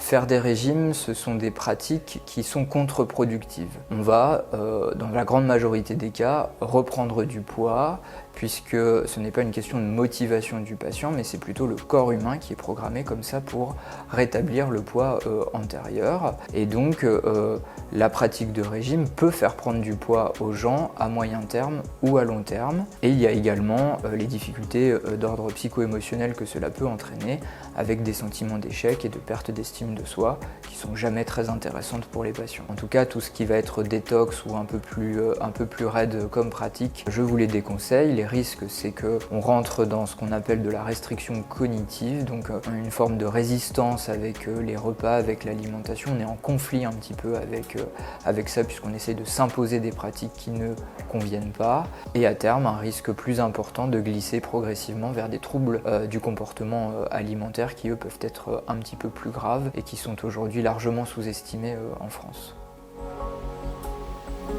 Faire des régimes, ce sont des pratiques qui sont contre-productives. On va, dans la grande majorité des cas, reprendre du poids, puisque ce n'est pas une question de motivation du patient, mais c'est plutôt le corps humain qui est programmé comme ça pour rétablir le poids antérieur. Et donc, la pratique de régime peut faire prendre du poids aux gens à moyen terme ou à long terme. Et il y a également les difficultés d'ordre psycho-émotionnel que cela peut entraîner, avec des sentiments d'échec et de perte d'estime de soi qui sont jamais très intéressantes pour les patients. En tout cas, tout ce qui va être détox ou un peu plus raide comme pratique, je vous les déconseille. Les risques, c'est qu'on rentre dans ce qu'on appelle de la restriction cognitive, donc une forme de résistance avec les repas, avec l'alimentation. On est en conflit un petit peu avec ça, puisqu'on essaie de s'imposer des pratiques qui ne conviennent pas. Et à terme, un risque plus important de glisser progressivement vers des troubles du comportement alimentaire qui, eux, peuvent être un petit peu plus graves et qui sont aujourd'hui largement sous-estimés en France.